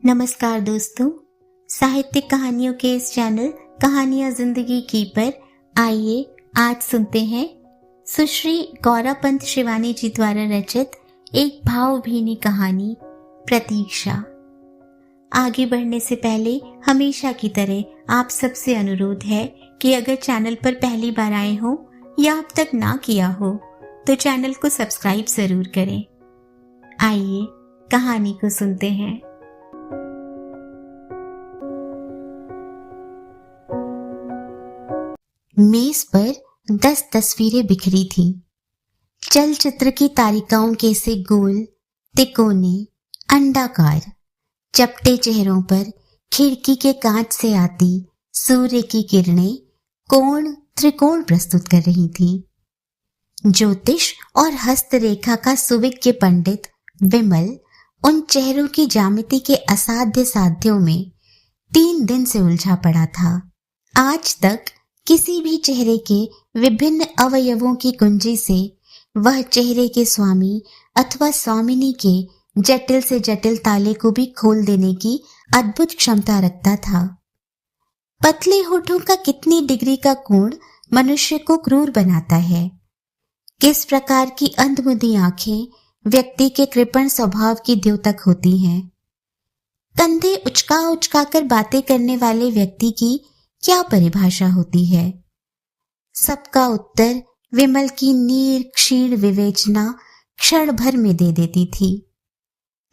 नमस्कार दोस्तों, साहित्यिक कहानियों के इस चैनल कहानियां जिंदगी की पर आइए आज सुनते हैं सुश्री गौरापंत शिवानी जी द्वारा रचित एक भावभीनी कहानी प्रतीक्षा। आगे बढ़ने से पहले हमेशा की तरह आप सबसे अनुरोध है कि अगर चैनल पर पहली बार आए हो या अब तक ना किया हो तो चैनल को सब्सक्राइब जरूर करें। आइए कहानी को सुनते हैं। मेज पर 10 तस्वीरें बिखरी थीं। चलचित्र की तारिकाओं के से गोल, तिकोने, अंडाकार, चपटे चेहरों पर खिड़की के कांच से आती सूर्य की किरणें कोण त्रिकोण प्रस्तुत कर रही थीं। ज्योतिष और हस्तरेखा का सुविज्ञ पंडित विमल उन चेहरों की ज्यामिति के असाध्य साध्यों में 3 दिन से उलझा पड़ा था। आज तक किसी भी चेहरे के विभिन्न अवयवों की कुंजी से वह चेहरे के स्वामी अथवा स्वामिनी के जटिल से जटिल ताले को भी खोल देने की अद्भुत क्षमता रखता था। पतले होठों का कितनी डिग्री का कोण मनुष्य को क्रूर बनाता है। किस प्रकार की अंधमुंधी आंखें व्यक्ति के कृपण स्वभाव की द्योतक होती हैं। कंधे उचका उचका कर बातें करने वाले व्यक्ति की क्या परिभाषा होती है। सबका उत्तर विमल की नीर क्षीण विवेचना क्षण भर में दे देती थी।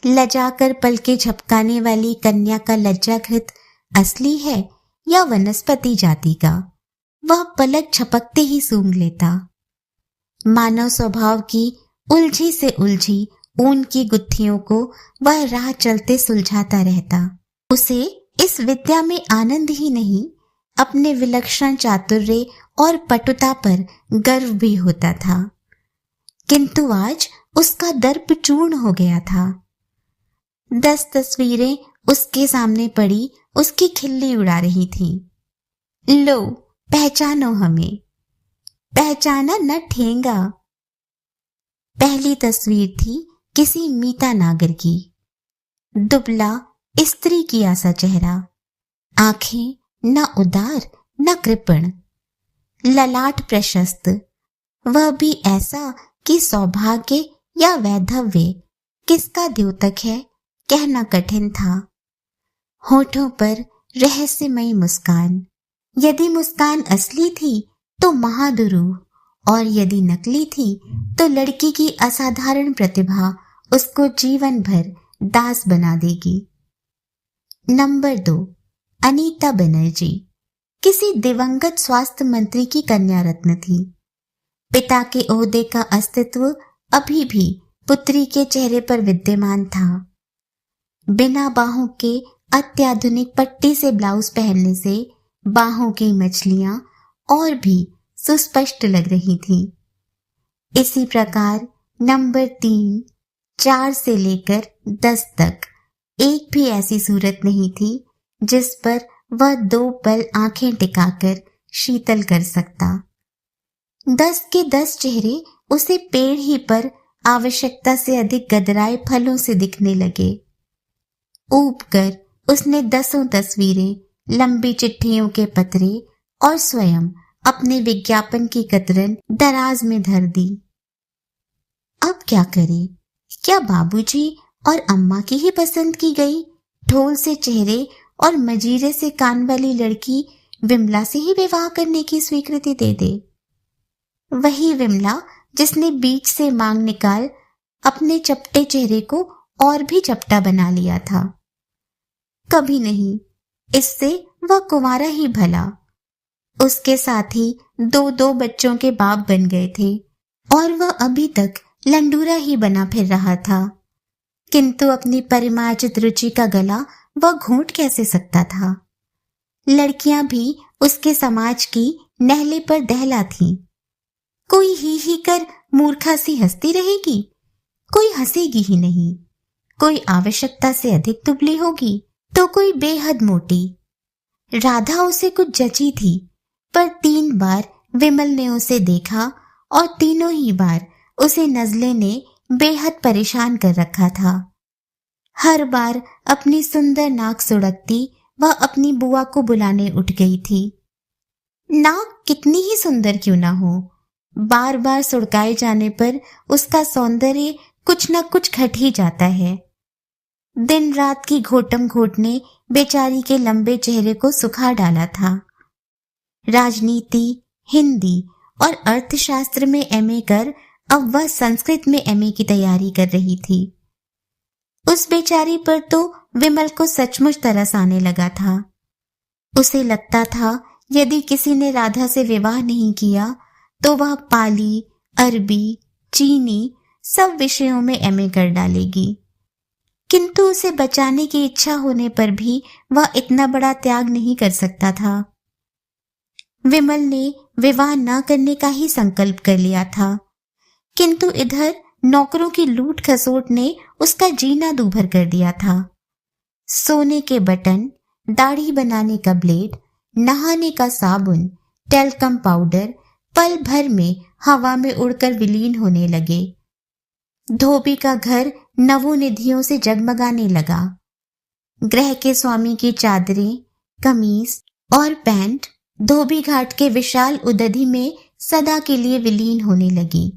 लजाकर पलके झपकाने वाली कन्या का लज्जाघृत असली है या वनस्पति जाति का, वह पलक झपकते ही सूंघ लेता। मानव स्वभाव की उलझी से उलझी ऊन की गुत्थियों को वह राह चलते सुलझाता रहता। उसे इस विद्या में आनंद ही नहीं, अपने विलक्षण चातुर्य और पटुता पर गर्व भी होता था। किंतु आज उसका दर्प चूर्ण हो गया था। 10 तस्वीरें उसके सामने पड़ी उसकी खिल्ली उड़ा रही थीं। लो, पहचानो हमें। पहचाना न ठेंगा। पहली तस्वीर थी किसी मीता नागर की। दुबला स्त्री की आसा चेहरा, आंखें न उदार न कृपण, ललाट प्रशस्त, वह भी ऐसा कि सौभाग्य या वैधव्य किसका द्योतक है कहना कठिन था। होठों पर रहस्यमयी मुस्कान, यदि मुस्कान असली थी तो महादुरूह और यदि नकली थी तो लड़की की असाधारण प्रतिभा उसको जीवन भर दास बना देगी। नंबर 2, अनीता बनर्जी किसी दिवंगत स्वास्थ्य मंत्री की कन्या रत्न थी। पिता के ओहदे का अस्तित्व अभी भी पुत्री के चेहरे पर विद्यमान था। बिना बाहों के अत्याधुनिक पट्टी से ब्लाउज पहनने से बाहों की मछलियां और भी सुस्पष्ट लग रही थीं। इसी प्रकार नंबर 3, 4 से लेकर 10 तक एक भी ऐसी सूरत नहीं थी जिस पर वह 2 पल आंखें टिकाकर शीतल कर सकता। 10 के 10 चेहरे उसे पेड़ ही पर आवश्यकता से अधिक गदराए फलों से दिखने लगे। ऊब कर उसने 10 तस्वीरें, लंबी चिट्ठियों के पत्रे और स्वयं अपने विज्ञापन की कतरन दराज में धर दी। अब क्या करे? क्या बाबूजी और अम्मा की ही पसंद की गई ढोल से चेहरे और मजीरे से कान वाली लड़की विमला से ही विवाह करने की स्वीकृति दे दे? वही विमला जिसने बीच से मांग निकाल अपने चपटे चेहरे को और भी चपटा बना लिया था। कभी नहीं, इससे वह कुंवारा ही भला। उसके साथ ही 2 बच्चों के बाप बन गए थे और वह अभी तक लंडूरा ही बना फिर रहा था। किंतु अपनी परिमार्जित रुचि का गला वह घोंट कैसे सकता था? लड़कियां भी उसके समाज की नहले पर दहला थीं। कोई ही कर मूर्खा सी हंसती रहेगी, कोई हंसेगी ही नहीं। कोई आवश्यकता से अधिक दुबली होगी तो कोई बेहद मोटी। राधा उसे कुछ जची थी, पर 3 बार विमल ने उसे देखा और तीनों ही बार उसे नजले ने बेहद परेशान कर रखा था। हर बार अपनी सुंदर नाक सुड़कती वह अपनी बुआ को बुलाने उठ गई थी। नाक कितनी ही सुंदर क्यों ना हो, बार बार सुड़काए जाने पर उसका सौंदर्य कुछ न कुछ घट ही जाता है। दिन रात की घोटम घोट ने बेचारी के लंबे चेहरे को सुखा डाला था। राजनीति, हिंदी और अर्थशास्त्र में एमए कर अब वह संस्कृत में एमए की तैयारी कर रही थी। उस बेचारी पर तो विमल को सचमुच तरस आने लगा था। उसे लगता था यदि किसी ने राधा से विवाह नहीं किया तो वह पाली, अरबी, चीनी सब विषयों में एमए कर डालेगी। किंतु उसे बचाने की इच्छा होने पर भी वह इतना बड़ा त्याग नहीं कर सकता था। विमल ने विवाह न करने का ही संकल्प कर लिया था, किंतु इधर नौकरों की लूट खसोट ने उसका जीना दूभर कर दिया था। सोने के बटन, दाढ़ी बनाने का ब्लेड, नहाने का साबुन, टेल्कम पाउडर पल भर में हवा में उड़कर विलीन होने लगे। धोबी का घर नवोनिधियों से जगमगाने लगा। गृह के स्वामी की चादरें, कमीज और पैंट धोबी घाट के विशाल उदधि में सदा के लिए विलीन होने लगी।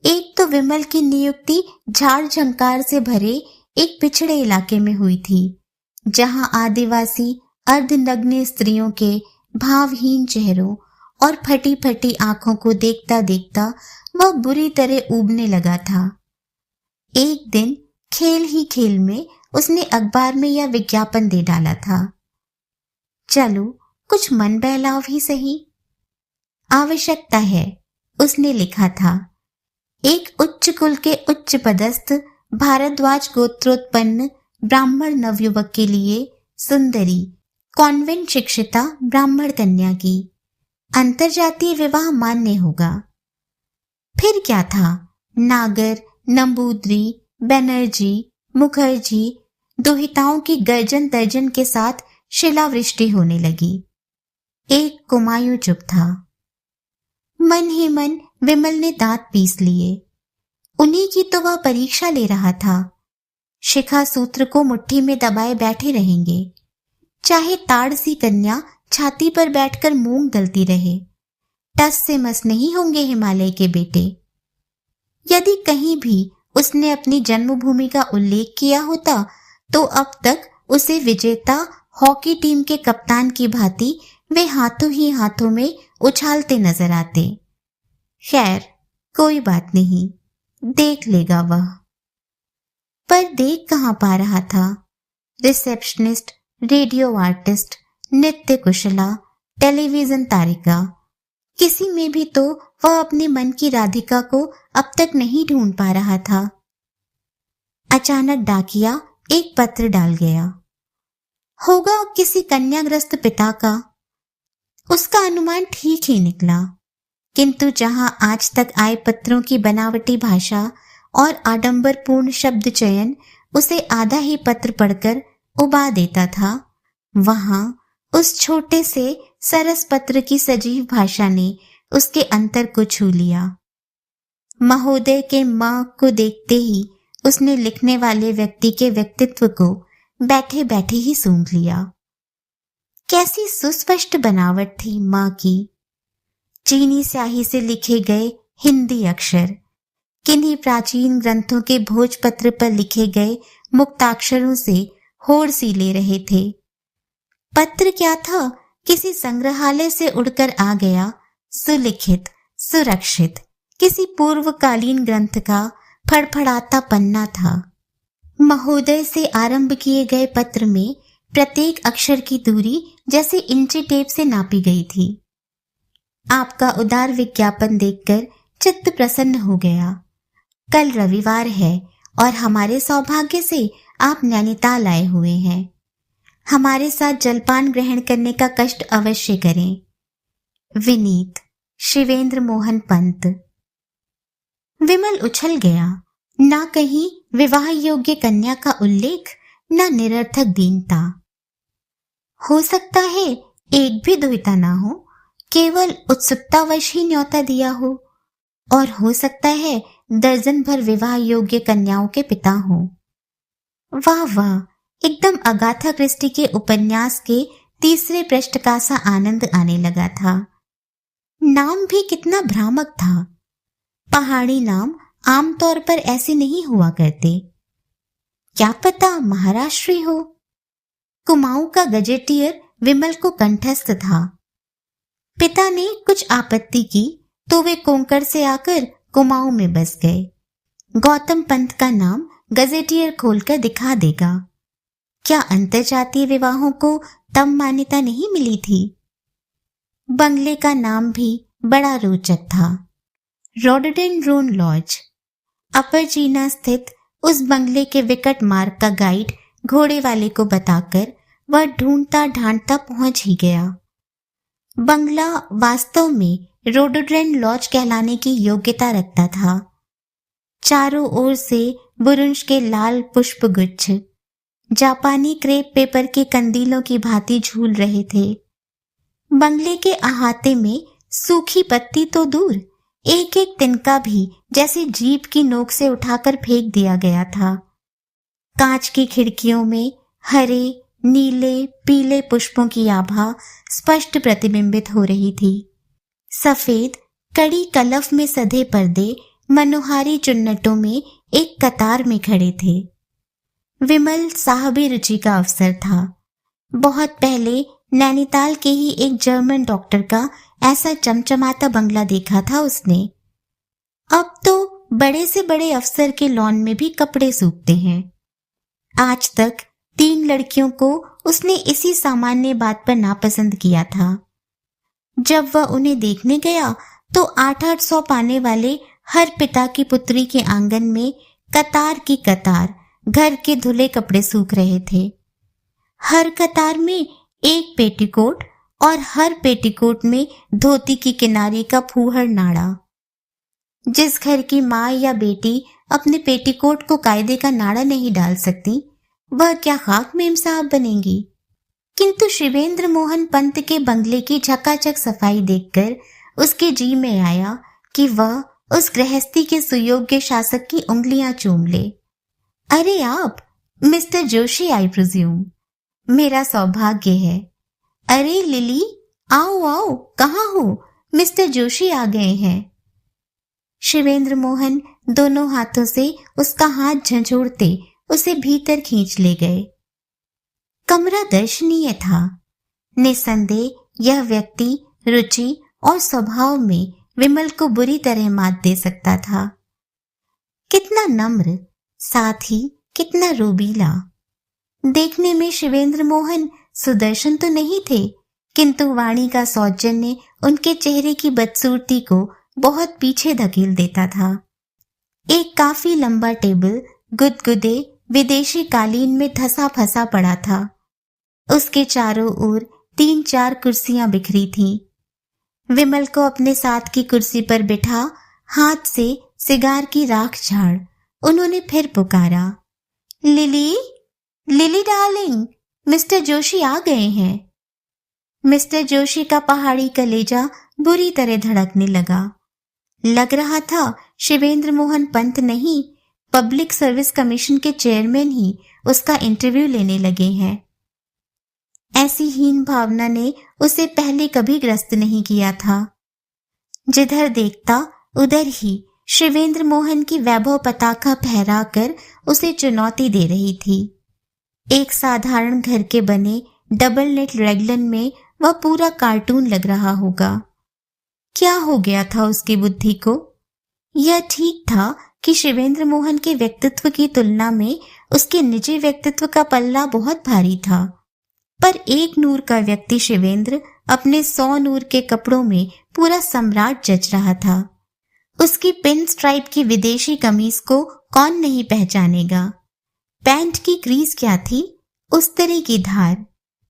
एक तो विमल की नियुक्ति झाड़ झंकार से भरे एक पिछड़े इलाके में हुई थी, जहां आदिवासी अर्धनग्न स्त्रियों के भावहीन चेहरों और फटी फटी आंखों को देखता देखता वह बुरी तरह ऊबने लगा था। एक दिन खेल ही खेल में उसने अखबार में यह विज्ञापन दे डाला था, चलो कुछ मन बहलाव ही सही। आवश्यकता है, उसने लिखा था, एक उच्च कुल के उच्च पदस्थ भारद्वाज गोत्रोत्पन्न ब्राह्मण नवयुवक के लिए सुंदरी कॉन्वेंट शिक्षिता ब्राह्मण कन्या की अंतरजातीय विवाह मान्य होगा। फिर क्या था, नागर, नंबूद्री, बनर्जी, मुखर्जी दुहिताओं की गर्जन तर्जन के साथ शिलावृष्टि होने लगी। एक कुमायूं चुप था। मन ही मन विमल ने दांत पीस लिए। उन्हीं की तो वह परीक्षा ले रहा था। शिखा सूत्र को मुट्ठी में दबाए बैठे रहेंगे, चाहे ताड़ सी कन्या छाती पर बैठकर मूंग दलती रहे, टस से मस नहीं होंगे हिमालय के बेटे। यदि कहीं भी उसने अपनी जन्मभूमि का उल्लेख किया होता तो अब तक उसे विजेता हॉकी टीम के कप्तान की भांति वे हाथों ही हाथों में उछालते नजर आते। खैर कोई बात नहीं, देख लेगा वह। पर देख कहां पा रहा था। रिसेप्शनिस्ट, रेडियो आर्टिस्ट, नृत्य कुशला, टेलीविजन तारिका, किसी में भी तो वह अपने मन की राधिका को अब तक नहीं ढूंढ पा रहा था। अचानक डाकिया एक पत्र डाल गया। होगा किसी कन्याग्रस्त पिता का। उसका अनुमान ठीक ही निकला, किंतु जहां आज तक आए पत्रों की बनावटी भाषा और आडंबरपूर्ण शब्द चयन उसे आधा ही पत्र पढ़कर उबा देता था, वहां उस छोटे से सरस पत्र की सजीव भाषा ने उसके अंतर को छू लिया। महोदय के मां को देखते ही उसने लिखने वाले व्यक्ति के व्यक्तित्व को बैठे बैठे ही सूंघ लिया। कैसी सुस्पष्ट बनावट थी मां की। चीनी स्याही से लिखे गए हिंदी अक्षर किन्हीं प्राचीन ग्रंथों के भोजपत्र पर लिखे गए मुक्ताक्षरों से होड़ सी ले रहे थे। पत्र क्या था, किसी संग्रहालय से उड़कर आ गया सुलिखित, सुरक्षित किसी पूर्वकालीन ग्रंथ का फड़फड़ाता पन्ना था। महोदय से आरंभ किए गए पत्र में प्रत्येक अक्षर की दूरी जैसे इंची टेप से नापी गई थी। आपका उदार विज्ञापन देखकर चित्त प्रसन्न हो गया। कल रविवार है और हमारे सौभाग्य से आप नैनीताल आए हुए हैं। हमारे साथ जलपान ग्रहण करने का कष्ट अवश्य करें। विनीत, शिवेंद्र मोहन पंत। विमल उछल गया। ना कहीं विवाह योग्य कन्या का उल्लेख, ना निरर्थक दीनता। हो सकता है एक भी दुहिता ना हो, केवल उत्सुकतावश ही न्योता दिया हो, और हो सकता है दर्जन भर विवाह योग्य कन्याओं के पिता हों। वाह वाह, एकदम अगाथा क्रिस्टी के उपन्यास के तीसरे पृष्ठ का सा आनंद आने लगा था। नाम भी कितना भ्रामक था। पहाड़ी नाम आमतौर पर ऐसे नहीं हुआ करते। क्या पता महाराष्ट्री हो। कुमाऊं का गजेटियर विमल को कंठस्थ था। पिता ने कुछ आपत्ति की तो वे कोंकण से आकर कुमाऊं में बस गए। गौतम पंत का नाम गजेटियर खोलकर दिखा देगा। क्या अंतरजातीय विवाहों को तब मान्यता नहीं मिली थी? बंगले का नाम भी बड़ा रोचक था, रोडोडेंड्रोन लॉज। अपर चीना स्थित उस बंगले के विकट मार्ग का गाइड घोड़े वाले को बताकर वह ढूंढता ढांढता पहुंच ही गया। बंगला वास्तव में रोडोडेंड्रोन लॉज कहलाने की योग्यता रखता था। चारों ओर से बुरुंश के लाल पुष्प गुच्छ जापानी क्रेप पेपर के कंदीलों की भांति झूल रहे थे। बंगले के अहाते में सूखी पत्ती तो दूर, एक एक तिनका भी जैसे जीभ की नोक से उठाकर फेंक दिया गया था। कांच की खिड़कियों में हरे, नीले, पीले पुष्पों की आभा स्पष्ट प्रतिबिंबित हो रही थी। सफेद कड़ी कलफ में सधे पर्दे मनोहारी चुन्नटों में एक कतार में खड़े थे। विमल साहबी रुचि का अफसर था। बहुत पहले नैनीताल के ही एक जर्मन डॉक्टर का ऐसा चमचमाता बंगला देखा था उसने। अब तो बड़े से बड़े अफसर के लॉन में भी कपड़े सूखते हैं। आज तक 3 लड़कियों को उसने इसी सामान्य बात पर नापसंद किया था। जब वह उन्हें देखने गया तो 800 पाने वाले हर पिता की पुत्री के आंगन में कतार की कतार घर के धुले कपड़े सूख रहे थे। हर कतार में एक पेटीकोट और हर पेटीकोट में धोती की किनारी का फूहड़ नाड़ा। जिस घर की माँ या बेटी अपने पेटीकोट को कायदे का नाड़ा नहीं डाल सकती, वह क्या खाक मेम साहब बनेंगी। किंतु शिवेंद्र मोहन पंत के बंगले की झकाझक सफाई देखकर उसके जी में आया कि वह उस गृहस्थी के सुयोग्य शासक की उंगलियां चूम ले। अरे आप मिस्टर जोशी, आई प्रिज्यूम। मेरा सौभाग्य है। अरे लिली, आओ आओ, कहाँ हो? मिस्टर जोशी आ गए हैं। शिवेंद्र मोहन दोनों हाथों से उसका हाथ झंझोड़ते उसे भीतर खींच ले गए। कमरा दर्शनीय था। निसंदेह यह व्यक्ति रुचि और स्वभाव में विमल को बुरी तरह मात दे सकता था। कितना नम्र, साथ ही कितना रोबीला। देखने में शिवेंद्र मोहन सुदर्शन तो नहीं थे, किंतु वाणी का सौजन्य उनके चेहरे की बदसूरती को बहुत पीछे धकेल देता था। एक काफी लंबा टेबल गुदगुदे विदेशी कालीन में धसा फंसा पड़ा था। उसके चारों ओर 3-4 कुर्सियां बिखरी थीं। विमल को अपने साथ की कुर्सी पर बिठा हाथ से सिगार की राख झाड़ उन्होंने फिर पुकारा, Lily, Lily darling, mister Joshi आ गए हैं। मिस्टर जोशी का पहाड़ी कलेजा बुरी तरह धड़कने लगा। लग रहा था शिवेंद्र मोहन पंत नहीं, पब्लिक सर्विस कमीशन के चेयरमैन ही उसका इंटरव्यू लेने लगे हैं। ऐसी हीन भावना ने उसे पहले कभी ग्रस्त नहीं किया था। जिधर देखता उधर ही शिवेंद्र मोहन की वैभव पताका फहराकर उसे चुनौती दे रही थी। एक साधारण घर के बने डबल नेट रेगलन में वह पूरा कार्टून लग रहा होगा। क्या हो गया था उसकी बुद्धि को? यह ठीक था कि शिवेंद्र मोहन के व्यक्तित्व की तुलना में उसके निजी व्यक्तित्व का पल्ला बहुत भारी था, पर 1 नूर का व्यक्ति शिवेंद्र अपने 100 नूर के कपड़ों में पूरा सम्राट जच रहा था। उसकी पिन स्ट्राइप की विदेशी कमीज को कौन नहीं पहचानेगा। पैंट की क्रीज क्या थी, उस तरह की धार,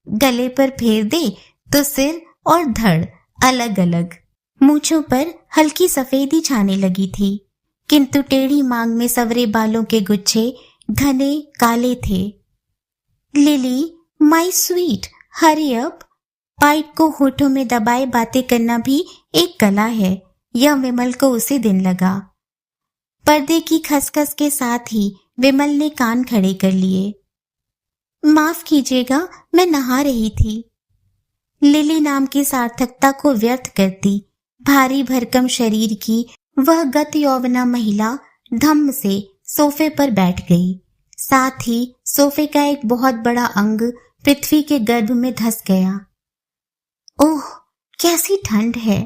गले पर फेर दे तो सिर और धड़ अलग अलग। मूंछों पर हल्की सफेदी छाने लगी थी, किंतु टेढ़ी मांग में सवरे बालों के गुच्छे घने काले थे। Lily, my sweet, hurry up. Pipe को होठों में दबाए बातें करना भी एक कला है, यह विमल को उसी दिन लगा। पर्दे की खसखस के साथ ही विमल ने कान खड़े कर लिए। माफ कीजिएगा, मैं नहा रही थी। लिली नाम की सार्थकता को व्यर्थ करती भारी भरकम शरीर की वह गत यौवना महिला धम्म से सोफे पर बैठ गई। साथ ही सोफे का एक बहुत बड़ा अंग पृथ्वी के गर्भ में धंस गया। ओह, कैसी ठंड है,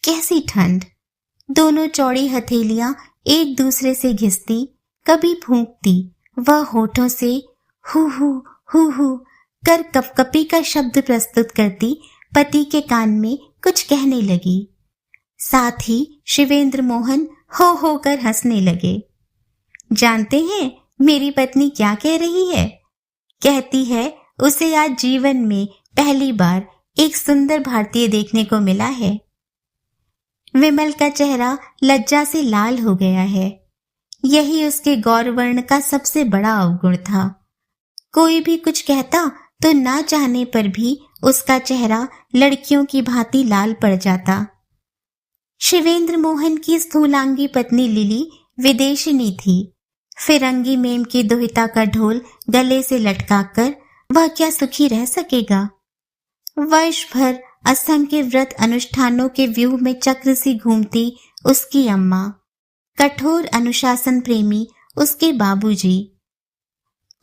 कैसी ठंड। दोनों चौड़ी हथेलियां एक दूसरे से घिसती, कभी फूंकती, वह होठों से हु हु कर कपकपी का शब्द प्रस्तुत करती पति के कान में कुछ कहने लगी। साथ ही शिवेंद्र मोहन हो कर हंसने लगे। जानते हैं मेरी पत्नी क्या कह रही है? कहती है उसे आज जीवन में पहली बार एक सुंदर भारतीय देखने को मिला है। विमल का चेहरा लज्जा से लाल हो गया है। यही उसके गौरवर्ण का सबसे बड़ा अवगुण था। कोई भी कुछ कहता तो ना चाहने पर भी उसका चेहरा लड़कियों की भांति लाल पड़ जाता। शिवेंद्र मोहन की स्थूलांगी पत्नी लिली विदेशिनी थी। फिरंगी मेम की दुहिता का ढोल गले से लटकाकर वह क्या सुखी रह सकेगा? वर्ष भर असंख्य व्रत अनुष्ठानों के व्यूह में चक्र सी घूमती उसकी अम्मा, कठोर अनुशासन प्रेमी उसके बाबूजी,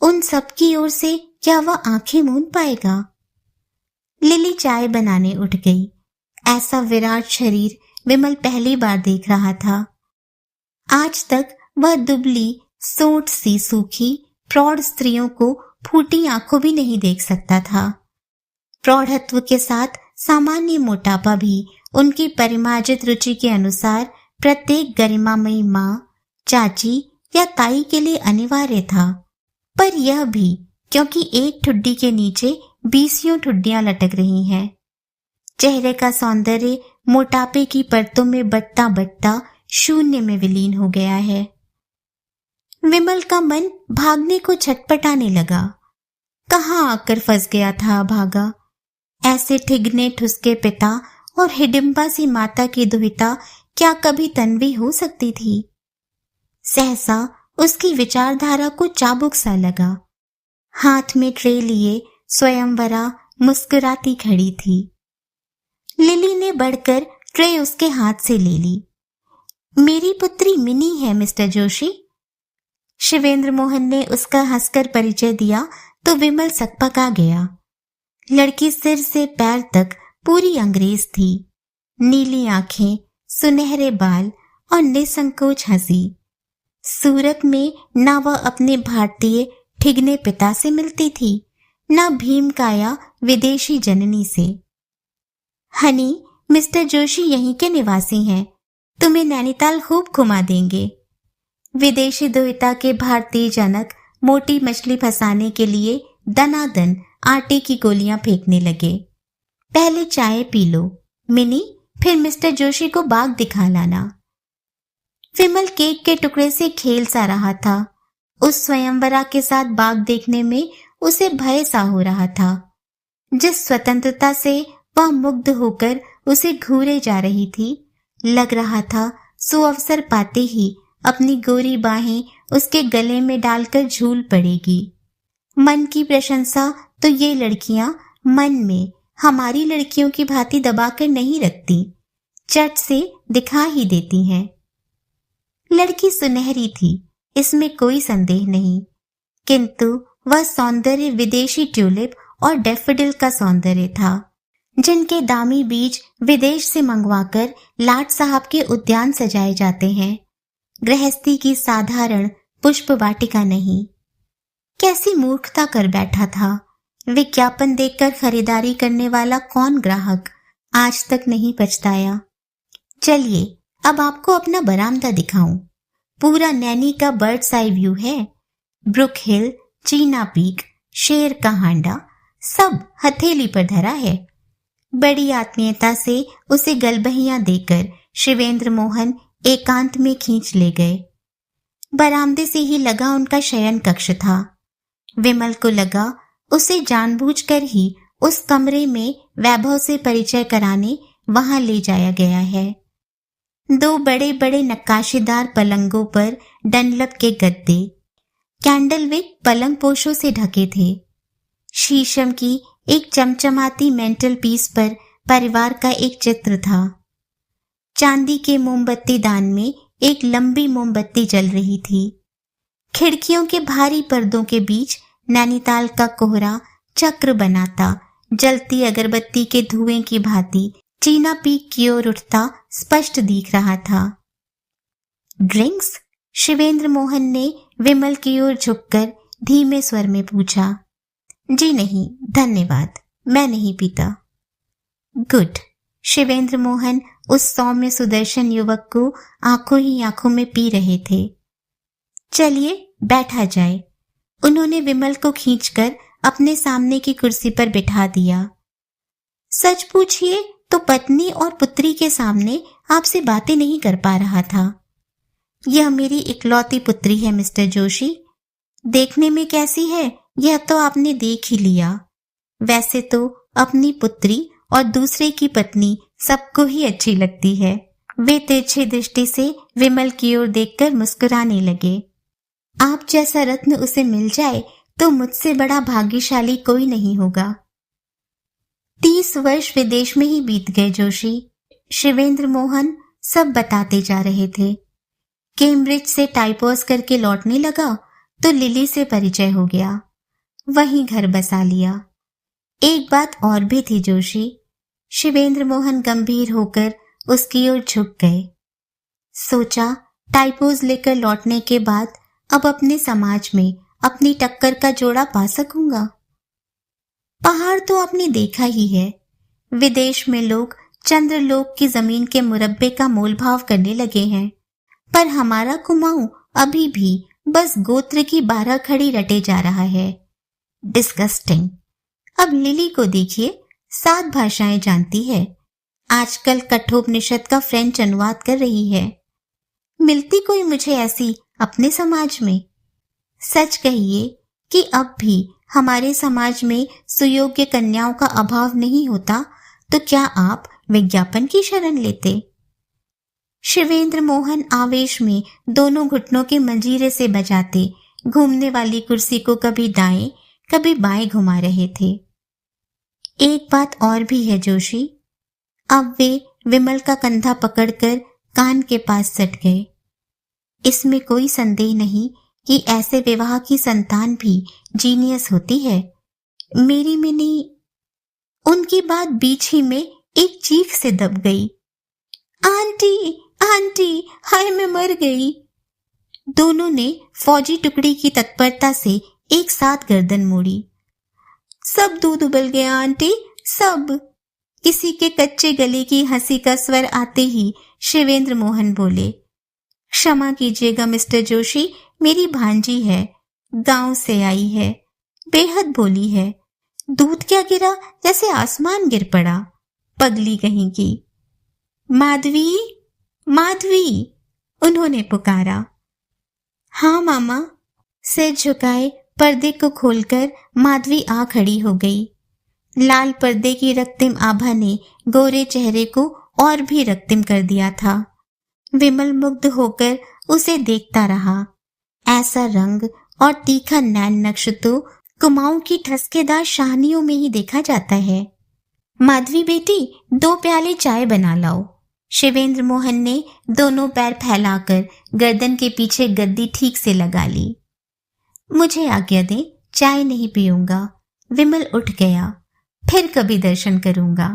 उन सबकी ओर से क्या वह आंखें मूंद पाएगा? लिली चाय बनाने उठ गई। ऐसा विराट शरीर विमल पहली बार देख रहा था। आज तक वह दुबली सोंठ सी सूखी प्रौढ़ स्त्रियों को फूटी आंखों भी नहीं देख सकता था। प्रौढ़त्व के साथ सामान्य मोटापा भी उनकी परिमार्जित रुचि के अनुसार प्रत्येक गरिमामयी माँ, चाची या ताई के लिए अनिवार्य था। पर यह भी क्योंकि एक ठुड्डी के नीचे 20 ठुड्डियां लटक रही हैं। चेहरे का सौंदर्य मोटापे की परतों में बटता बटता शून्य में विलीन हो गया है। विमल का मन भागने को छटपटाने लगा। कहाँ आकर फंस गया था भागा। ऐसे ठिगने ठुसके पिता और हिडिंबा सी माता की दुहिता क्या कभी तन्वी हो सकती थी? सहसा उसकी विचारधारा को चाबुक सा लगा। हाथ में ट्रे लिए स्वयंवरा मुस्कुराती खड़ी थी। लिली ने बढ़कर ट्रे उसके हाथ से ले ली। मेरी पुत्री मिनी है मिस्टर जोशी। शिवेंद्र मोहन ने उसका हंसकर परिचय दिया तो विमल सकपका गया। लड़की सिर से पैर तक पूरी अंग्रेज थी। नीली आंखें, सुनहरे बाल और निसंकोच हंसी। सूरत में ना वह अपने भारतीय ठिगने पिता से मिलती थी, ना भीमकाया विदेशी जननी से। हनी, मिस्टर जोशी यहीं के निवासी हैं, तुम्हें नैनीताल खूब घुमा देंगे। विदेशी दुहिता के भारतीय जनक मोटी मछली फंसाने के लिए दनादन आटे की गोलियां फेंकने लगे। पहले चाय पी लो मिनी, फिर मिस्टर जोशी को बाग दिखा लाना। विमल केक के टुकड़े से खेल सा रहा था। उस स्वयंवरा के साथ बाग देखने में उसे भय सा हो रहा था। जिस स्वतंत्रता से वह मुग्ध होकर उसे घूरे जा रही थी, लग रहा था सुअवसर पाते ही अपनी गोरी बाहें उसके गले में डालकर झूल पड़ेगी। मन की प्रशंसा तो ये लड़कियां मन में हमारी लड़कियों की भांति दबाकर नहीं रखती, चट से दिखा ही देती हैं। लड़की सुनहरी थी, इसमें कोई संदेह नहीं, किंतु वह सौंदर्य विदेशी ट्यूलिप और डैफोडिल का सौंदर्य था, जिनके दामी बीज विदेश से मंगवाकर लाट साहब के उद्यान सजाए जाते हैं, गृहस्थी की साधारण पुष्प वाटिका नहीं। कैसी मूर्खता कर बैठा था। विज्ञापन देखकर खरीदारी करने वाला कौन ग्राहक आज तक नहीं पछताया। चलिए अब आपको अपना बरामदा दिखाऊं। पूरा नैनी का बर्ड्स आई व्यू है। ब्रुक हिल, चीना पीक, शेर का हांडा सब हथेली पर धरा है। बड़ी आत्मीयता से उसे गलबहियां देकर शिवेंद्र मोहन एकांत में खींच ले गए। बरामदे से ही लगा उनका शयन कक्ष था। विमल को लगा उसे जानबूझकर ही उस कमरे में वैभव से परिचय कराने वहां ले जाया गया है। 2 बड़े बड़े नक्काशीदार पलंगों पर डनलप के गद्दे, कैंडल विक पलंग पोशों से ढके थे। शीशम की एक चमचमाती मेंटल पीस पर परिवार का एक चित्र था। चांदी के मोमबत्ती दान में एक लंबी मोमबत्ती जल रही थी। खिड़कियों के भारी पर्दों के बीच नैनीताल का कोहरा चक्र बनाता जलती अगरबत्ती के धुएं की भांति चीना पीक की ओर उठता स्पष्ट दिख रहा था। ड्रिंक्स? शिवेंद्र मोहन ने विमल की ओर झुककर धीमे स्वर में पूछा। जी नहीं, धन्यवाद, मैं नहीं पीता। गुड। शिवेंद्र मोहन उस सौम्य सुदर्शन युवक को आंखों ही आंखों में पी रहे थे। चलिए बैठा जाए। उन्होंने विमल को खींचकर अपने सामने की कुर्सी पर बिठा दिया। सच पूछिए तो पत्नी और पुत्री के सामने आपसे बातें नहीं कर पा रहा था। यह मेरी इकलौती पुत्री है मिस्टर जोशी। देखने में कैसी है यह तो आपने देख ही लिया। वैसे तो अपनी पुत्री और दूसरे की पत्नी सबको ही अच्छी लगती है। वे तिरछी दृष्टि से विमल की ओर देखकर मुस्कुराने लगे। आप जैसा रत्न उसे मिल जाए तो मुझसे बड़ा भाग्यशाली कोई नहीं होगा। 30 वर्ष विदेश में ही बीत गए जोशी। शिवेंद्र मोहन सब बताते जा रहे थे। कैम्ब्रिज से टाइपॉस करके लौटने लगा तो लिली से परिचय हो गया, वहीं घर बसा लिया। एक बात और भी थी जोशी। शिवेंद्र मोहन गंभीर होकर उसकी ओर झुक गए। सोचा टाइपोज लेकर लौटने के बाद अब अपने समाज में अपनी टक्कर का जोड़ा पा सकूंगा। पहाड़ तो आपने देखा ही है। विदेश में लोग चंद्रलोक की जमीन के मुरब्बे का मोलभाव करने लगे हैं, पर हमारा कुमाऊं अभी भी बस गोत्र की 12 खड़ी रटे जा रहा है। डिस्गस्टिंग। अब लिली को देखिए, 7 भाषाएं जानती है। आजकल कठोपनिषद का फ्रेंच अनुवाद कर रही है। मिलती कोई मुझे ऐसी अपने समाज में? सच कहिए कि अब भी हमारे समाज में सुयोग्य कन्याओं का अभाव नहीं होता तो क्या आप विज्ञापन की शरण लेते? शिवेंद्र मोहन आवेश में दोनों घुटनों के मंजीरे से बजाते घूमने वाली कुर्सी को कभी दाएं कभी बाएं घुमा रहे थे। एक बात और भी है जोशी। अब वे विमल का कंधा पकड़कर कान के पास सट गए। इसमें कोई संदेह नहीं कि ऐसे विवाह की संतान भी जीनियस होती है। मेरी में नहीं। उनकी बात बीच ही में एक चीख से दब गई। आंटी, आंटी, हाय मैं मर गई। दोनों ने फौजी टुकड़ी की तत्परता से एक साथ गर्दन मोड़ी। सब दूध उबल गया आंटी, सब। किसी के कच्चे गले की हंसी का स्वर आते ही शिवेंद्र मोहन बोले, क्षमा कीजिएगा मिस्टर जोशी, मेरी भांजी है, गांव से आई है, बेहद भोली है। दूध क्या गिरा जैसे आसमान गिर पड़ा, पगली कहीं की। माधवी, माधवी, उन्होंने पुकारा। हाँ मामा। सिर झुकाए पर्दे को खोलकर माधवी आ खड़ी हो गई। लाल पर्दे की रक्तिम आभा ने गोरे चेहरे को और भी रक्तिम कर दिया था। विमल मुग्ध होकर उसे देखता रहा। ऐसा रंग और तीखा नैन नक्श तो कुमाऊं की ठसकेदार शाहनियों में ही देखा जाता है। माधवी बेटी, 2 प्याले चाय बना लाओ। शिवेंद्र मोहन ने दोनों पैर फैलाकर गर्दन के पीछे गद्दी ठीक से लगा ली। मुझे आज्ञा दें, चाय नहीं पीऊंगा। विमल उठ गया। फिर कभी दर्शन करूंगा।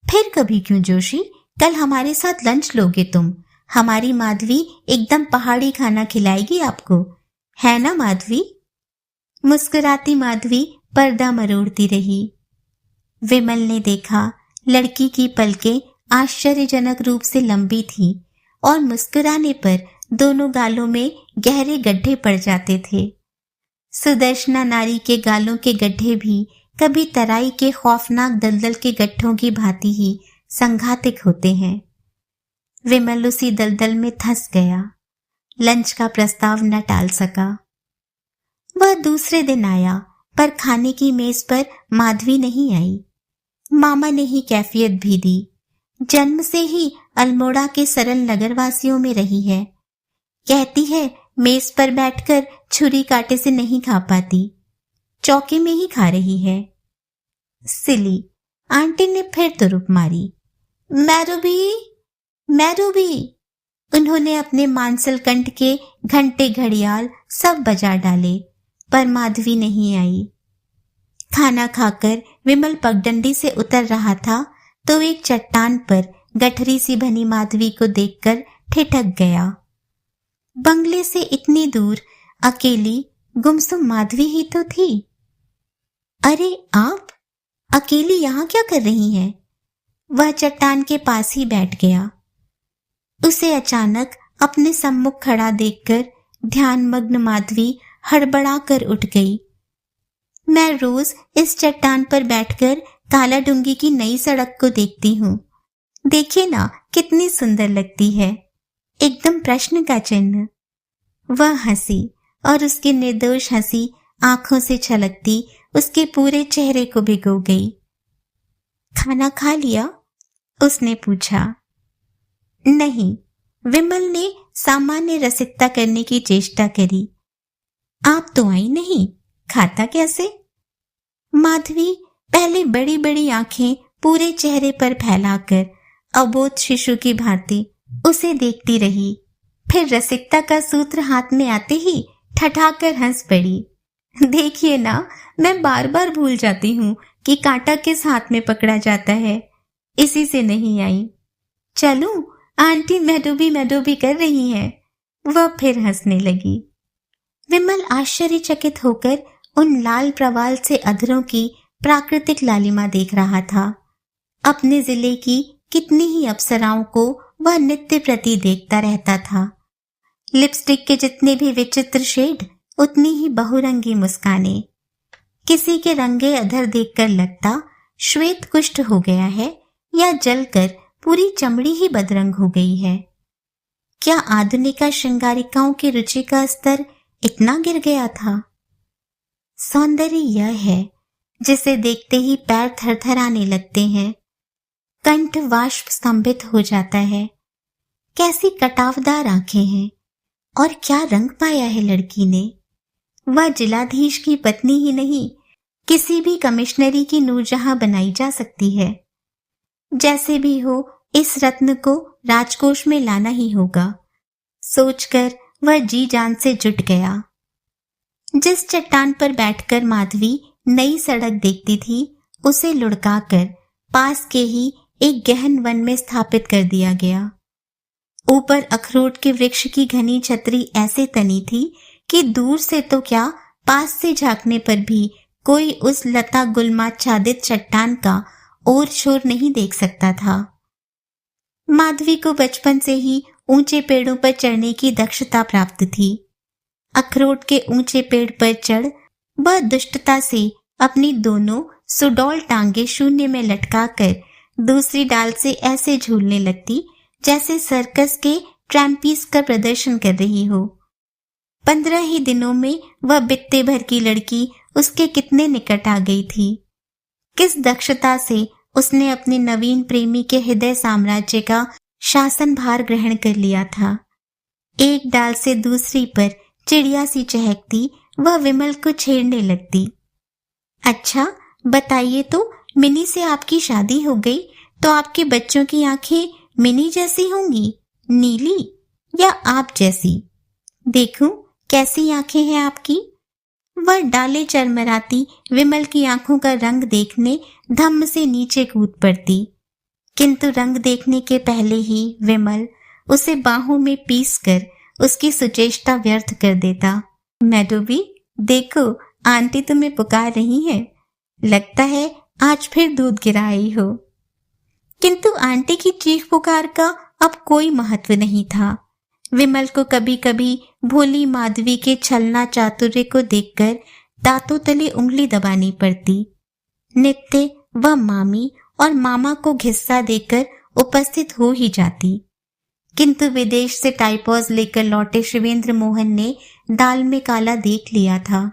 फिर कभी क्यों जोशी, कल हमारे साथ लंच लोगे तुम। हमारी माधवी एकदम पहाड़ी खाना खिलाएगी आपको, है ना माधवी? मुस्कुराती माधवी पर्दा मरोड़ती रही। विमल ने देखा लड़की की पलकें आश्चर्यजनक रूप से लंबी थी और मुस्कुराने पर दोनों गालों में गहरे गड्ढे पड़ जाते थे। सुदर्शना नारी के गालों के गड्ढे भी कभी तराई के खौफनाक दलदल के गड्ढों की भांति ही संघातिक होते हैं। विमल उसी दलदल में धंस गया। लंच का प्रस्ताव न टाल सका। वह दूसरे दिन आया, पर खाने की मेज पर माधवी नहीं आई। मामा ने ही कैफियत भी दी। जन्म से ही अल्मोड़ा के सरल नगरवासियों में रही है। कहती है मेज पर बैठकर छुरी कांटे से नहीं खा पाती, चौके में ही खा रही है। सिली, आंटी ने फिर तुरुप मारी। मैं रूबी। उन्होंने अपने मांसल कंठ के घंटे घड़ियाल सब बजा डाले, पर माधवी नहीं आई। खाना खाकर विमल पगडंडी से उतर रहा था तो एक चट्टान पर गठरी सी बनी माधवी को देखकर ठिठक गया। बंगले से इतनी दूर अकेली गुमसुम माधवी ही तो थी। अरे आप अकेली यहाँ क्या कर रही हैं? वह चट्टान के पास ही बैठ गया। उसे अचानक अपने सम्मुख खड़ा देखकर ध्यानमग्न माधवी हड़बड़ा कर उठ गई। मैं रोज इस चट्टान पर बैठकर काला डूंगी की नई सड़क को देखती हूँ। देखिए ना कितनी सुंदर लगती है, एकदम प्रश्न का चिन्ह। वह हंसी और उसकी निर्दोष हंसी आंखों से छलकती उसके पूरे चेहरे को भिगो गई। खाना खा लिया? उसने पूछा। नहीं, विमल ने सामान्य रसिकता करने की चेष्टा करी। आप तो आई नहीं, खाता कैसे? माधवी पहले बड़ी बड़ी आंखें पूरे चेहरे पर फैलाकर अबोध शिशु की भांति उसे देखती रही, फिर रसिकता का सूत्र हाथ में आते ही ठठाकर हंस पड़ी। देखिए ना, मैं बार बार भूल जाती हूँ कि कांटा किस हाथ में पकड़ा जाता है, इसी से नहीं आई। चलूं? आंटी मैडोबी कर रही हैं। वह फिर हंसने लगी। विमल आश्चर्यचकित होकर उन लाल प्रवाल से अधरों की प्राकृतिक लालिमा देख रहा था। अपने जिले की कितनी ही अप्सराओं को वह नित्य प्रति देखता रहता था। लिपस्टिक के जितने भी विचित्र शेड, उतनी ही बहुरंगी मुस्काने। किसी के रंगे अधर देखकर लगता श्वेत कुष्ठ हो गया है या जलकर पूरी चमड़ी ही बदरंग हो गई है। क्या आधुनिका श्रृंगारिकाओं की रुचि का स्तर इतना गिर गया था? सौंदर्य यह है जिसे देखते ही पैर थरथराने लगते हैं, कंठ वाष्प स्तंभित हो जाता है। कैसी कटावदार आंखें हैं और क्या रंग पाया है लड़की ने। वह जिलाधीश की पत्नी ही नहीं, किसी भी कमिश्नरी की नूरजहां बनाई जा सकती है। जैसे भी हो, इस रत्न को राजकोष में लाना ही होगा, सोचकर वह जी जान से जुट गया। जिस चट्टान पर बैठकर माधवी नई सड़क देखती थी, उसे लुढ़काकर पास के ही एक गहन वन में स्थापित कर दिया गया। ऊपर अखरोट के वृक्ष की घनी छतरी ऐसे तनी थी कि दूर से तो क्या, पास से झांकने पर भी कोई उस लता गुलमाच्छादित चट्टान का और छोर नहीं देख सकता था। माधवी को बचपन से ही ऊंचे पेड़ों पर चढ़ने की दक्षता प्राप्त थी। अखरोट के ऊंचे पेड़ पर चढ़ वह दुष्टता से अपनी दोनों सुडौल टांगे शून्य में लटकाकर दूसरी डाल से ऐसे झूलने लगती जैसे सर्कस के ट्रैम्पीस का प्रदर्शन कर रही हो। 15 ही दिनों में वह बित्ते भर की लड़की उसके कितने निकट आ गई थी। किस दक्षता से उसने अपने नवीन प्रेमी के हृदय साम्राज्य का शासन भार ग्रहण कर लिया था। एक डाल से दूसरी पर चिड़िया सी चहकती वह विमल को छेड़ने लगती। अच्छा बताइए तो, मिनी से आपकी शादी हो गई तो आपके बच्चों की आंखें मिनी जैसी होंगी, नीली, या आप जैसी? देखूं कैसी आंखें हैं आपकी। वह डाले चरमराती विमल की आंखों का रंग देखने धम्म से नीचे कूद पड़ती, किंतु रंग देखने के पहले ही विमल उसे बाहों में पीसकर उसकी सुचेष्टा व्यर्थ कर देता। मैडोबी, देखो आंटी तुम्हें पुकार रही हैं, लगता है आज फिर दूध गिरा आई हो। किंतु आंटी की चीख पुकार का अब कोई महत्व नहीं था। विमल को कभी कभी भोली माधवी के छलना चातुर्य को देखकर दांतों तले उंगली दबानी पड़ती। नित्य वह मामी और मामा को घिस्सा देकर उपस्थित हो ही जाती, किंतु विदेश से टाइपॉज लेकर लौटे शिवेंद्र मोहन ने दाल में काला देख लिया था।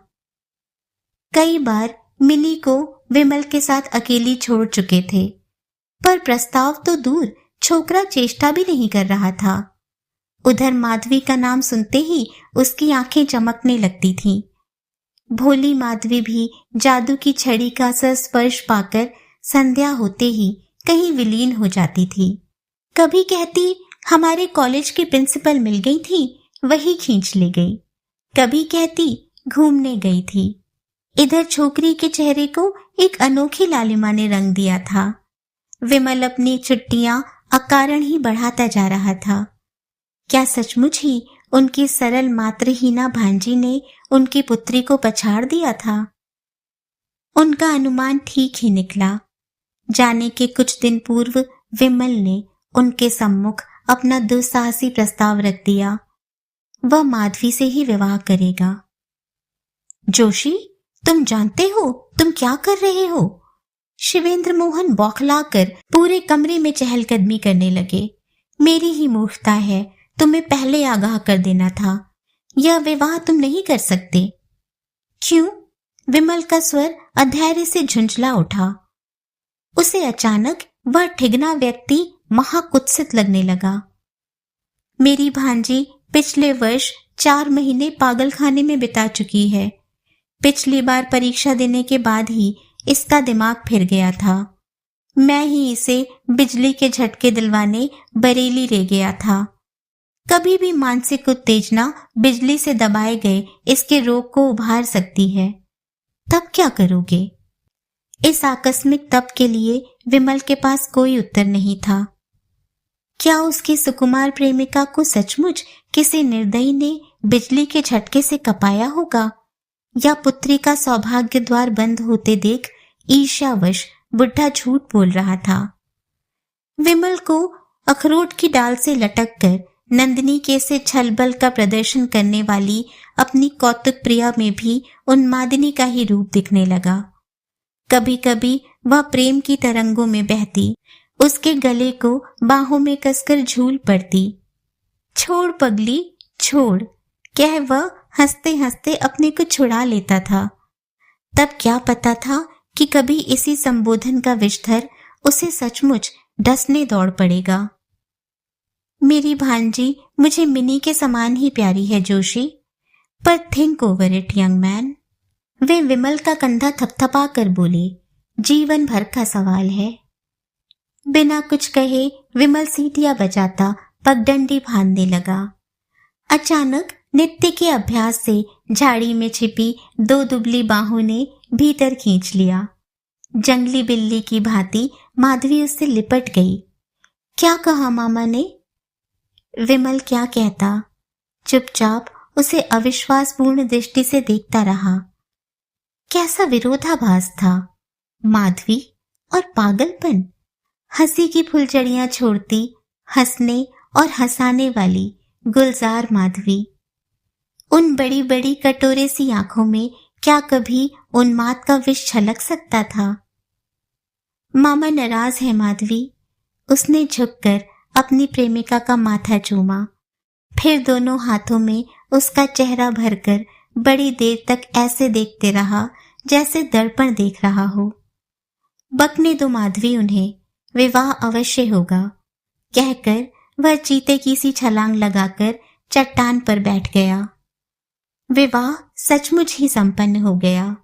कई बार मिनी को विमल के साथ अकेली छोड़ चुके थे, पर प्रस्ताव तो दूर, छोकरा चेष्टा भी नहीं कर रहा था। उधर माधवी का नाम सुनते ही उसकी आंखें चमकने लगती थीं। भोली माधवी भी जादू की छड़ी का स्पर्श पाकर संध्या होते ही कहीं विलीन हो जाती थी। कभी कहती हमारे कॉलेज की प्रिंसिपल मिल गई थी, वही खींच ले गई। कभी कहती घूमने गई थी। इधर छोकरी के चेहरे को एक अनोखी लालिमा ने रंग दिया था। विमल अपनी छुट्टियां अकारण ही बढ़ाता जा रहा था। क्या सचमुच ही उनकी सरल मातृहीना भांजी ने उनकी पुत्री को पछाड़ दिया था? उनका अनुमान ठीक ही निकला। जाने के कुछ दिन पूर्व विमल ने उनके सम्मुख अपना दुस्साहसी प्रस्ताव रख दिया। वह माधवी से ही विवाह करेगा। जोशी, तुम जानते हो तुम क्या कर रहे हो? शिवेंद्र मोहन बौखलाकर पूरे कमरे में चहलकदमी करने लगे। मेरी ही मूर्खता है, तुम्हें पहले आगाह कर देना था। यह विवाह तुम नहीं कर सकते। क्यों? विमल का स्वर अधैर्य से झुंझला उठा। उसे अचानक वह ठिगना व्यक्ति महाकुत्सित लगने लगा। मेरी भांजी पिछले वर्ष 4 महीने पागलखाने में बिता चुकी है। पिछली बार परीक्षा देने के बाद ही इसका दिमाग फिर गया था। मैं ही इसे बिजली के झटके दिलवाने बरेली ले गया था। कभी भी मानसिक उत्तेजना बिजली से दबाए गए इसके रोग को उभार सकती है। तब क्या करोगे? इस आकस्मिक तप के लिए विमल के पास कोई उत्तर नहीं था। क्या उसकी सुकुमार प्रेमिका को सचमुच किसी निर्दयी ने बिजली के झटके से कपाया होगा, या पुत्री का सौभाग्य द्वार बंद होते देख ईर्ष्यावश बुढ़ा झूठ बोल रहा था? विमल को अखरोट की डाल से लटक कर नंदिनी के से छलबल का प्रदर्शन करने वाली अपनी कौतुक प्रिया में भी उन्मादिनी का ही रूप दिखने लगा। कभी कभी वह प्रेम की तरंगों में बहती, उसके गले को बाहों में कसकर झूल पड़ती। छोड़ पगली छोड़, कह वह हंसते हंसते अपने को छुड़ा लेता था। तब क्या पता था कि कभी इसी संबोधन का विषधर उसे सचमुच डसने दौड़ पड़ेगा। मेरी भांजी मुझे मिनी के समान ही प्यारी है जोशी, पर think over it young man. वे विमल का कंधा थपथपा कर बोले, जीवन भर का सवाल है। बिना कुछ कहे विमल सीटियां बजाता पगडंडी बांधने लगा। अचानक नित्य के अभ्यास से झाड़ी में छिपी 2 दुबली बाहों ने भीतर खींच लिया। जंगली बिल्ली की भांति माधवी उससे लिपट गई। क्या कहा मामा ने? विमल क्या कहता, चुपचाप उसे अविश्वासपूर्ण दृष्टि से देखता रहा। कैसा विरोधाभास था, माधवी और पागलपन। हंसी की फुलझड़ियां छोड़ती, हंसने और हंसाने वाली गुलजार माधवी। उन बड़ी बड़ी कटोरे सी आंखों में क्या कभी उन्माद का विष छलक सकता था? मामा नाराज है माधवी। उसने झुककर अपनी प्रेमिका का माथा चूमा, फिर दोनों हाथों में उसका चेहरा भरकर बड़ी देर तक ऐसे देखते रहा जैसे दर्पण देख रहा हो। बकने दो माधवी उन्हें, विवाह अवश्य होगा, कहकर वह चीते की सी छलांग लगाकर चट्टान पर बैठ गया। विवाह सचमुच ही संपन्न हो गया।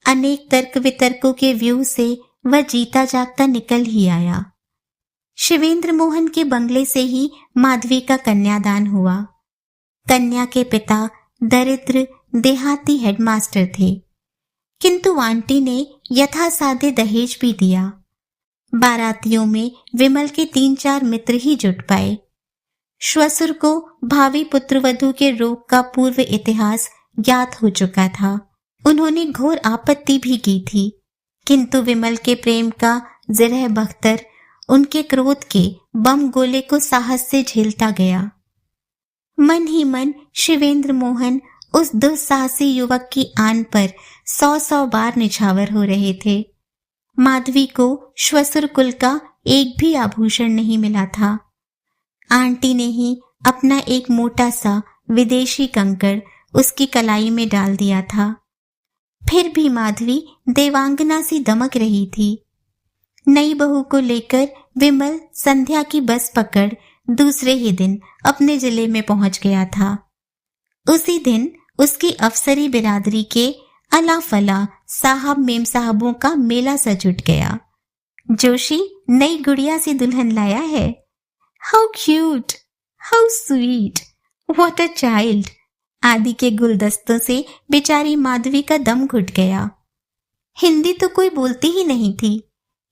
अनेक तर्क वितर्कों के व्यू से वह जीता जागता निकल ही आया। शिवेंद्र मोहन के बंगले से ही माधवी का कन्यादान हुआ। कन्या के पिता दरिद्र देहाती हेडमास्टर थे, किंतु आंटी ने यथासाध्य दहेज भी दिया। बारातियों में विमल के 3-4 मित्र ही जुट पाए। श्वसुर को भावी पुत्रवधू के रोग का पूर्व इतिहास ज्ञात हो चुका था। उन्होंने घोर आपत्ति भी की थी, किंतु विमल के प्रेम का जिरह बख्तर उनके क्रोध के बम गोले को साहस से झेलता गया। मन ही मन शिवेंद्र मोहन उस दुस्साहसी युवक की आन पर 100 बार निछावर हो रहे थे। माधवी को श्वसुर कुल का एक भी आभूषण नहीं मिला था। आंटी ने ही अपना एक मोटा सा विदेशी कंकड़ उसकी कलाई में डाल दिया था। फिर भी माधवी देवांगना सी दमक रही थी। नई बहू को लेकर विमल संध्या की बस पकड़ दूसरे ही दिन अपने जिले में पहुंच गया था। उसी दिन उसकी अफसरी बिरादरी के अला फला साहब मेम साहबों का मेला सज उठ गया। जोशी नई गुड़िया सी दुल्हन लाया है। How cute, how sweet, what a child आदि के गुलदस्तों से बेचारी माधवी का दम घुट गया। हिंदी तो कोई बोलती ही नहीं थी।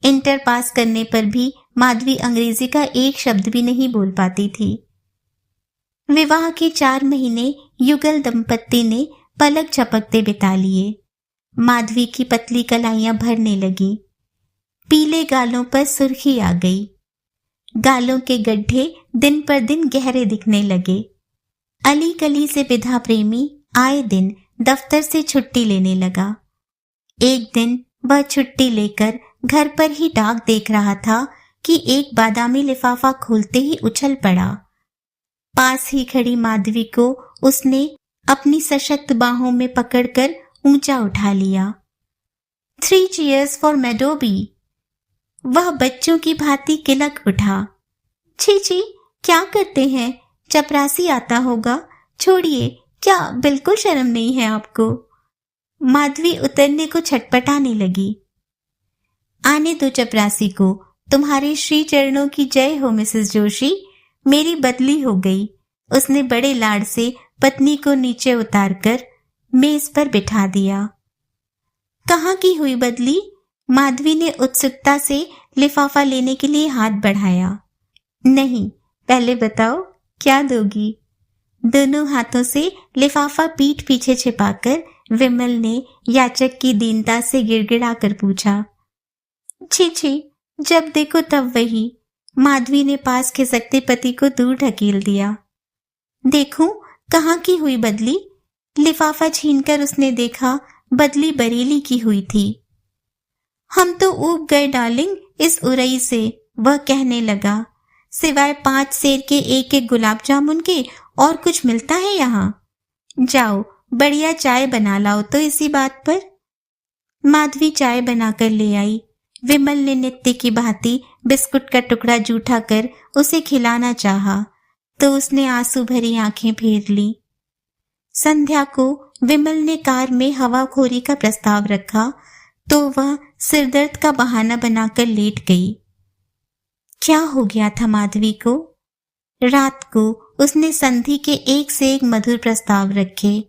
इंटर पास करने पर भी माधवी अंग्रेजी का एक शब्द भी नहीं बोल पाती थी। विवाह के 4 महीने युगल दंपत्ति ने पलक झपकते बिता लिए। माधवी की पतली कलाइयां भरने लगी। पीले गालों पर सुर्खी आ गई। गालों के गड्ढे दिन पर दिन गहरे दिखने लगे। अली कली से विधा प्रेमी आए दिन दफ्तर से छुट्टी लेने लगा। एक दिन वह छुट्टी लेकर घर पर ही डाक देख रहा था कि एक बादामी लिफाफा खोलते ही उछल पड़ा। पास ही खड़ी माधवी को उसने अपनी सशक्त बाहों में पकड़कर ऊंचा उठा लिया। 3 cheers for मेडोबी। वह बच्चों की भांति किलक उठा। छी छी, क्या करते हैं, चपरासी आता होगा, छोड़िए, क्या बिल्कुल शर्म नहीं है आपको। माधवी उतरने को छटपटाने लगी। आने दो चपरासी को, तुम्हारे श्री चरणों की जय हो मिसेस जोशी, मेरी बदली हो गई। उसने बड़े लाड से पत्नी को नीचे उतारकर मेज पर बिठा दिया। कहाँ की हुई बदली? माधवी ने उत्सुकता से लिफाफा लेने के लिए हाथ बढ़ाया। नहीं, पहले बताओ क्या दोगी? दोनों हाथों से लिफाफा पीठ पीछे छिपाकर विमल ने याचक की दीनता से गिड़गिड़ा कर पूछा। छी छी, जब देखो तब वही। माधवी ने पास खिसकते पति को दूर ढकेल दिया। देखूं कहाँ की हुई बदली? लिफाफा छीनकर उसने देखा बदली बरेली की हुई थी। हम तो ऊब गए डार्लिंग इस उरई से, वह कहने लगा। सिवाय 5 सेर के एक गुलाब जामुन के और कुछ मिलता है यहाँ? जाओ बढ़िया चाय बना लाओ तो इसी बात पर। माधवी चाय बनाकर ले आई। विमल ने नित्य की भांति बिस्कुट का टुकड़ा जूठा कर उसे खिलाना चाहा तो उसने आंसू भरी आंखें फेर ली। संध्या को विमल ने कार में हवाखोरी का प्रस्ताव रखा तो वह सिरदर्द का बहाना बनाकर लेट गई। क्या हो गया था माधवी को? रात को उसने संधि के एक से एक मधुर प्रस्ताव रखे,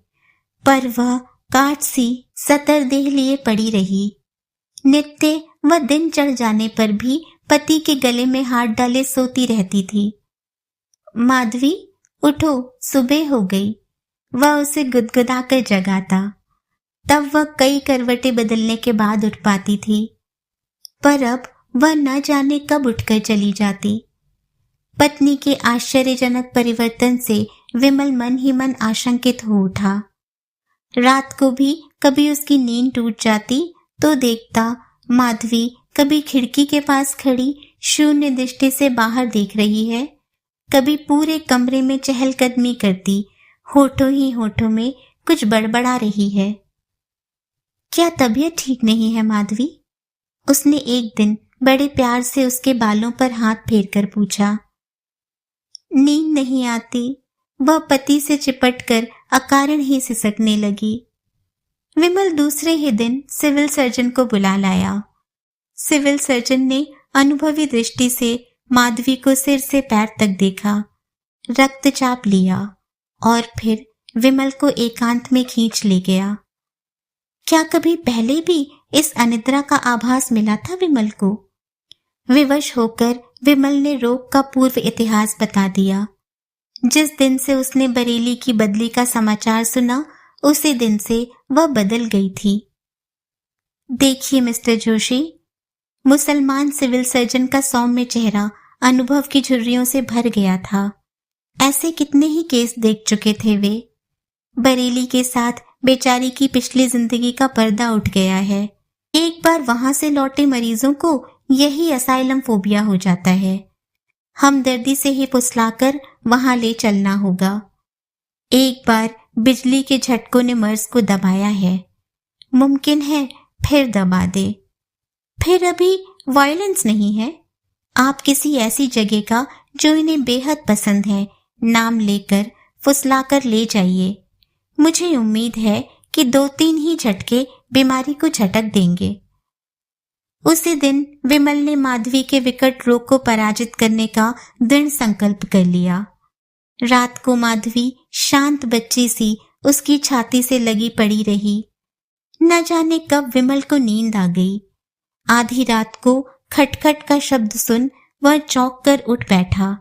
पर वह काट सी सतरदेह लिए पड़ी रही। नित्य वह दिन चढ़ जाने पर भी पति के गले में हाथ डाले सोती रहती थी। माधवी उठो, सुबह हो गई, वह उसे गुदगुदाकर जगाता। तब वह कई करवटें बदलने के बाद उठ पाती थी, पर अब वह न जाने कब उठकर चली जाती। पत्नी के आश्चर्यजनक परिवर्तन से विमल मन ही मन आशंकित हो उठा। रात को भी कभी उसकी नींद टूट जाती तो देखता माधवी कभी खिड़की के पास खड़ी शून्य दृष्टि से बाहर देख रही है, कभी पूरे कमरे में चहलकदमी करती होठों ही होठों में कुछ बड़बड़ा रही है। क्या तबीयत ठीक नहीं है माधवी? उसने एक दिन बड़े प्यार से उसके बालों पर हाथ फेरकर पूछा। नींद नहीं आती, वह पति से चिपटकर अकारण ही सिसकने लगी। विमल दूसरे ही दिन सिविल सर्जन को बुला लाया। सिविल सर्जन ने अनुभवी दृष्टि से माधवी को सिर से पैर तक देखा, रक्तचाप लिया और फिर विमल को एकांत में खींच ले गया। क्या कभी पहले भी इस अनिद्रा का आभास मिला था विमल को? विवश होकर विमल ने रोग का पूर्व इतिहास बता दिया। जिस दिन से उसने बरेली की बदली का समाचार सुना, उसी दिन से वह बदल गई थी। देखिए मिस्टर जोशी, मुसलमान सिविल सर्जन का सौम्य चेहरा अनुभव की झुर्रियों से भर गया था। ऐसे कितने ही केस देख चुके थे वे। बरेली के साथ बेचारी की पिछली जिंदगी का पर्दा उठ गया है। एक बार वहां से लौटे मरीजों को यही असाइलम फोबिया हो जाता है। हमदर्दी से ही फुसलाकर वहां ले चलना होगा। एक बार बिजली के झटकों ने मर्ज को दबाया है, मुमकिन है फिर दबा दे। फिर अभी वायलेंस नहीं है। आप किसी ऐसी जगह का जो इन्हें बेहद पसंद है नाम लेकर फुसलाकर ले जाइए। मुझे उम्मीद है कि 2-3 ही झटके बीमारी को झटक देंगे। उसी दिन विमल ने माधवी के विकट रोग को पराजित करने का दृढ़ संकल्प कर लिया। रात को माधवी शांत बच्ची सी उसकी छाती से लगी पड़ी रही। न जाने कब विमल को नींद आ गई। आधी रात को खटखट का शब्द सुन वह चौंक कर उठ बैठा।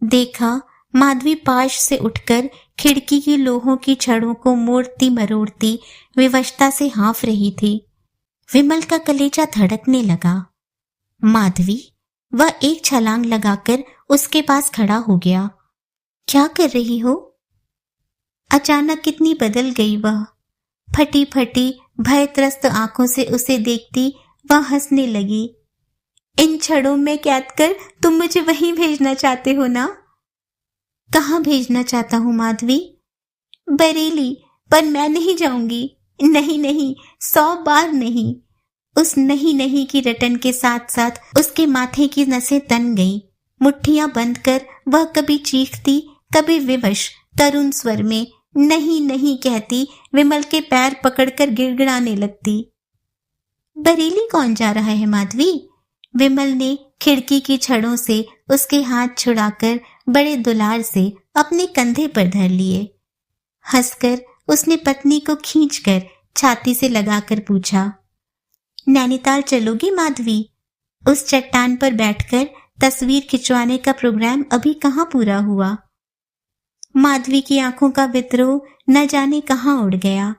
देखा माधवी पाश से उठकर खिड़की की लोहों की छड़ों को मोड़ती मरोड़ती विवशता से हाँफ रही थी। विमल का कलेजा धड़कने लगा। माधवी, वह एक छलांग लगाकर उसके पास खड़ा हो गया। क्या कर रही हो? अचानक कितनी बदल गई वह। फटी फटी भयत्रस्त आंखों से उसे देखती वह हंसने लगी। इन छड़ों में कैद कर तुम मुझे वहीं भेजना चाहते हो ना? कहाँ भेजना चाहता हूँ माधवी? बरेली, पर मैं नहीं जाऊंगी। नहीं नहीं, 100 बार नहीं। उस नहीं नहीं की रटन के साथ साथ उसके माथे की नसें तन गईं। मुट्ठियां बंद कर वह कभी चीखती, कभी विवश तरुण स्वर में नहीं नहीं कहती विमल के पैर पकड़कर गिड़गिड़ाने लगती। बरेली कौन जा रहा है माधवी? विमल ने खिड़की की छड़ों से उसके हाथ छुड़ाकर बड़े दुलार से अपने कंधे पर धर लिए। हंसकर उसने पत्नी को खींचकर छाती से लगाकर पूछा, नैनीताल चलोगी माधवी? उस चट्टान पर बैठकर तस्वीर खिंचवाने का प्रोग्राम अभी कहाँ पूरा हुआ। माधवी की आंखों का विद्रोह न जाने कहाँ उड़ गया।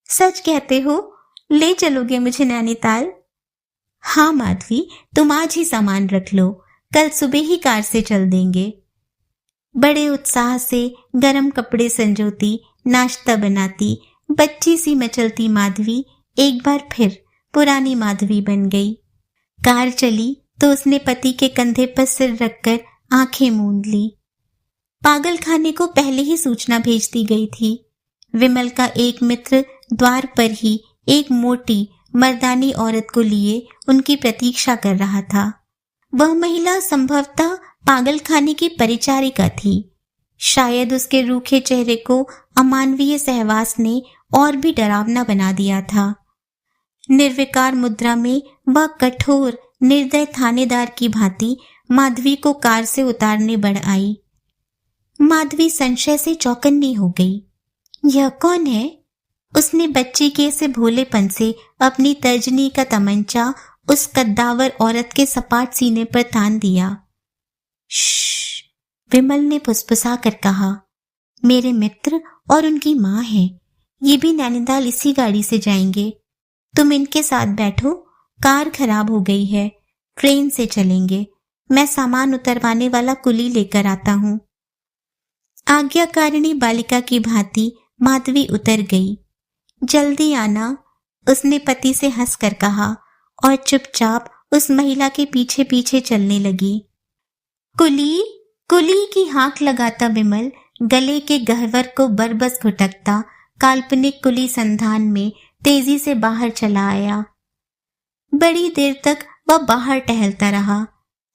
सच कहते हो? ले चलोगे मुझे नैनीताल? हाँ माधवी, तुम आज ही सामान रख लो, कल सुबह ही कार से चल देंगे। बड़े उत्साह से गरम कपड़े संजोती, नाश्ता बनाती, बच्ची सी मचलती माधवी एक बार फिर पुरानी माधवी बन गई। कार चली तो उसने पति के कंधे पर सिर रखकर आंखें मूंद ली। पागल खाने को पहले ही सूचना भेज दी गई थी। विमल का एक मित्र द्वार पर ही एक मोटी मर्दानी औरत को लिए उनकी प्रतीक्षा कर रहा था। वह महिला संभवतः पागल खाने की परिचारिका थी। शायद उसके रूखे चेहरे को अमानवीय सहवास ने और भी डरावना बना दिया था। निर्विकार मुद्रा में वह कठोर निर्दय थानेदार की भांति माधवी को कार से उतारने बढ़ आई। माधवी संशय से चौकन्नी हो गई। यह कौन है? उसने बच्ची के से भोलेपन से अपनी तर्जनी का तमंचा उस कद्दावर औरत के सपाट सीने पर तान दिया। श्श, विमल ने फुसफुसा कर कहा, मेरे मित्र और उनकी माँ है। ये भी नैनीताल इसी गाड़ी से जाएंगे। तुम इनके साथ बैठो, कार खराब हो गई है, ट्रेन से चलेंगे। मैं सामान उतरवाने वाला कुली लेकर आता हूँ। आज्ञाकारिणी बालिका की भांति माधवी उतर गई। जल्दी आना, उसने पति से हंसकर कहा और चुपचाप उस महिला के पीछे पीछे चलने लगी। कुली कुली की हाँक लगाता विमल गले के गह्वर को बरबस घुटकता काल्पनिक कुली संधान में तेजी से बाहर चला आया। बड़ी देर तक वह बाहर टहलता रहा।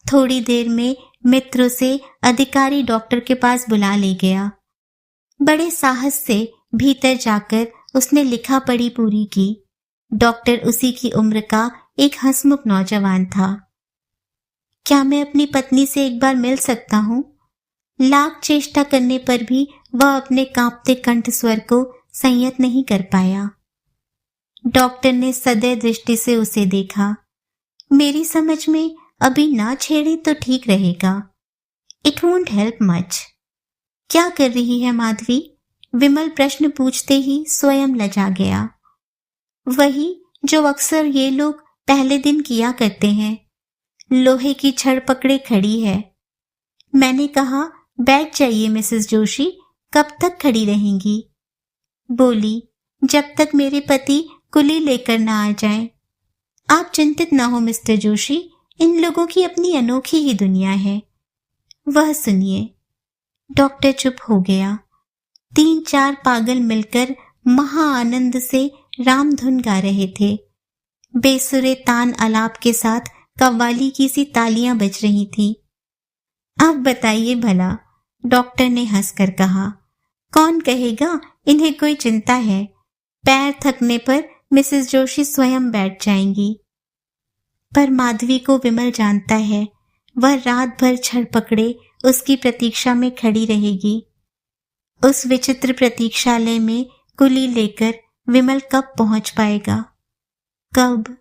थोड़ी देर में मित्रों से अधिकारी डॉक्टर के पास बुला ले गया। बड़े साहस से भीतर जाकर उसने लिखा पढ़ी पूरी की। डॉक्टर उसी की उम्र का एक हंसमुख नौजवान था। क्या मैं अपनी पत्नी से एक बार मिल सकता हूँ? लाख चेष्टा करने पर भी वह अपने कांपते कंठ स्वर को संयत नहीं कर पाया। डॉक्टर ने सदैव दृष्टि से उसे देखा। मेरी समझ में अभी ना छेड़े तो ठीक रहेगा। It won't help much. क्या कर रही है माधवी? विमल प्रश्न पूछते ही स्वयं लजा गया। वही जो अक्सर ये लोग पहले दिन किया करते हैं। लोहे की छड़ पकड़े खड़ी है। मैंने कहा, बैठ जाइए मिसेस जोशी, कब तक खड़ी रहेंगी? बोली, जब तक मेरे पति कुली लेकर ना आ जाएं। आप चिंतित ना हो मिस्टर जोशी, इन लोगों की अपनी अनोखी ही दुनिया है। वह सुनिए। डॉक्टर चुप हो गया। 3-4 पागल मिलकर महा आनंद से रामधुन गा रहे थे। बेसुरे तान आलाप के साथ कव्वाली की सी तालियां बज रही थी। अब बताइए भला, डॉक्टर ने हंसकर कहा। कौन कहेगा इन्हें कोई चिंता है। पैर थकने पर मिसेस जोशी स्वयं बैठ जाएंगी। पर माधवी को विमल जानता है, वह रात भर छड़ पकड़े उसकी प्रतीक्षा में खड़ी रहेगी। उस विचित्र प्रतीक्षालय में कुली लेकर विमल कब पहुंच पाएगा? कब?